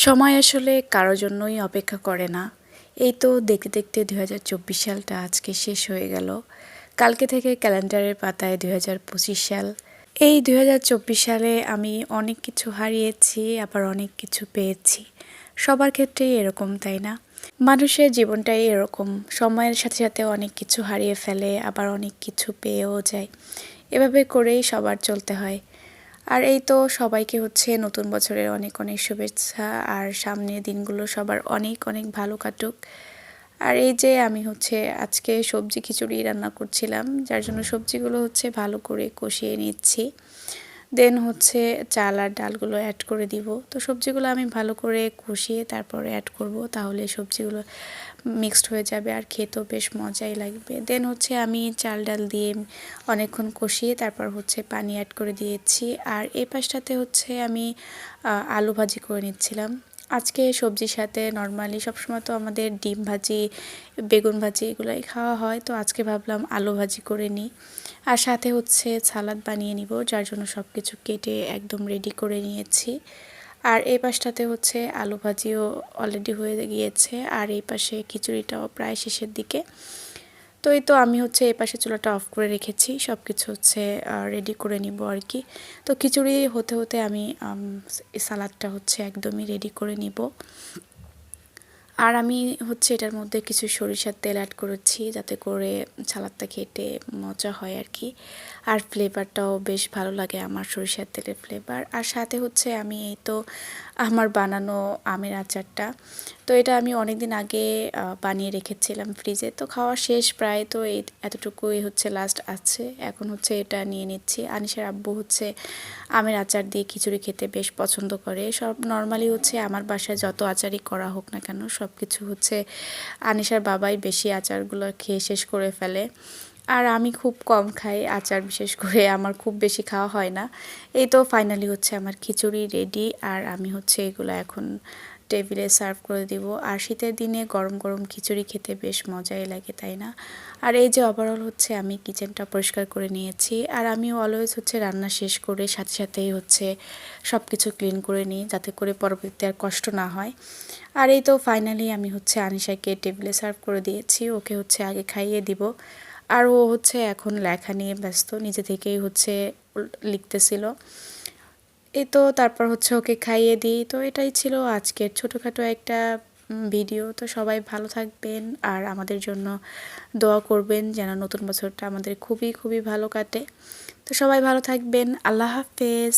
সময় আসলে কারো জন্যই অপেক্ষা করে না। এই তো দেখতে দেখতে ২০২৪ সালটা আজকে শেষ হয়ে গেল। কালকে থেকে ক্যালেন্ডারের পাতায় ২০২৫ সাল। এই ২০২৪ সালে আমি অনেক কিছু হারিয়েছি, আবার অনেক কিছু পেয়েছি। সবার ক্ষেত্রেই এরকম, তাই না? মানুষের জীবনটাই এরকম, সময়ের সাথে সাথে অনেক কিছু হারিয়ে ফেলে, আবার অনেক কিছু পেয়েও যায়। এভাবে করেই সবার চলতে হয়। আর এই তো সবাইকে হচ্ছে নতুন বছরের অনেক অনেক শুভেচ্ছা, আর সামনের দিনগুলো সবার অনেক অনেক ভালো কাটুক। আর এই যে আমি হচ্ছে আজকে সবজি খিচুড়ি রান্না করছিলাম, যার জন্য সবজিগুলো হচ্ছে ভালো করে কষিয়ে নিচ্ছি। দেন হচ্ছে চাল আর ডালগুলো অ্যাড করে দিব। তো সবজিগুলো আমি ভালো করে কষিয়ে তারপরে অ্যাড করব, তাহলে সবজিগুলো মিক্সড হয়ে যাবে আর খেতেও বেশ মজাই লাগবে। দেন হচ্ছে আমি চাল ডাল দিয়ে অনেকক্ষণ কষিয়ে তারপর হচ্ছে পানি অ্যাড করে দিয়েছি। আর এই পাশটাতে হচ্ছে আমি আলু ভাজি করে নিচ্ছিলাম। আজকে সবজির সাথে নর্মালি সবসময় তো আমাদের ডিম ভাজি, বেগুন ভাজি এগুলোই খাওয়া হয়, তো আজকে ভাবলাম আলু ভাজি করে নিই। আর সাথে হচ্ছে সালাদ বানিয়ে নিব, যার জন্য সব কিছু কেটে একদম রেডি করে নিয়েছি। আর এই পাশটাতে হচ্ছে আলু ভাজিও অলরেডি হয়ে গিয়েছে, আর এই পাশে খিচুড়িটাও প্রায় শেষের দিকে। তো এই তো আমি হচ্ছে এই পাশে চুলাটা অফ করে রেখেছি, সব কিছু হচ্ছে রেডি করে নিব আর কি। তো খিচুড়ি হতে হতে আমি সালাদটা হচ্ছে একদমই রেডি করে নিব। আর আমি হচ্ছে এটার মধ্যে কিছু সরিষার তেল অ্যাড করেছি, যাতে করে সালাদটা খেতে মজা হয় আর কি। আর ফ্লেভারটাও বেশ ভালো লাগে আমার সরিষার তেলের ফ্লেভার। আর সাথে হচ্ছে আমি এই তো আমার বানানো আমের আচারটা, তো এটা আমি অনেক দিন আগে বানিয়ে রেখেছিলাম ফ্রিজে, তো খাওয়া শেষ প্রায়। তো এই এতটুকুই হচ্ছে লাস্ট আছে, এখন হচ্ছে এটা নিয়ে নিচ্ছি। আনিশার আব্বু হচ্ছে আমের আচার দিয়ে খিচুড়ি খেতে বেশ পছন্দ করে। সব নর্মালি হচ্ছে আমার বাসায় যত আচারই করা হোক না কেন, সব কিছু হচ্ছে আনিশার বাবাই বেশি আচারগুলো খেয়ে শেষ করে ফেলে। আর আমি খুব কম খাই আচার, বিশেষ করে আমার খুব বেশি খাওয়া হয় না। এই তো ফাইনালি হচ্ছে আমার খিচুড়ি রেডি, আর আমি হচ্ছে এগুলো এখন টেবিলে সার্ভ করে দিব। আর শীতের দিনে গরম গরম খিচুড়ি খেতে বেশ মজাই লাগে, তাই না? আর এই যে ওভারঅল হচ্ছে আমি কিচেনটা পরিষ্কার করে নিয়েছি। আর আমি অলওয়েজ হচ্ছে রান্না শেষ করে সাথে সাথেই হচ্ছে সব কিছু ক্লিন করে নিই, যাতে করে পরবর্তীতে আর কষ্ট না হয়। আর এই তো ফাইনালি আমি হচ্ছে আনিশাকে টেবিলে সার্ভ করে দিয়েছি, ওকে হচ্ছে আগে খাইয়ে দিব। আর ও হচ্ছে এখন লেখা নিয়ে ব্যস্ত, নিজে থেকেই হচ্ছে লিখতেছিল। এই তো তারপর হচ্ছে ওকে খাইয়ে দিই। তো এটাই ছিল আজকের ছোটোখাটো একটা ভিডিও। তো সবাই ভালো থাকবেন, আর আমাদের জন্য দোয়া করবেন যেন নতুন বছরটা আমাদের খুবই খুবই ভালো কাটে। তো সবাই ভালো থাকবেন, আল্লাহ হাফেজ।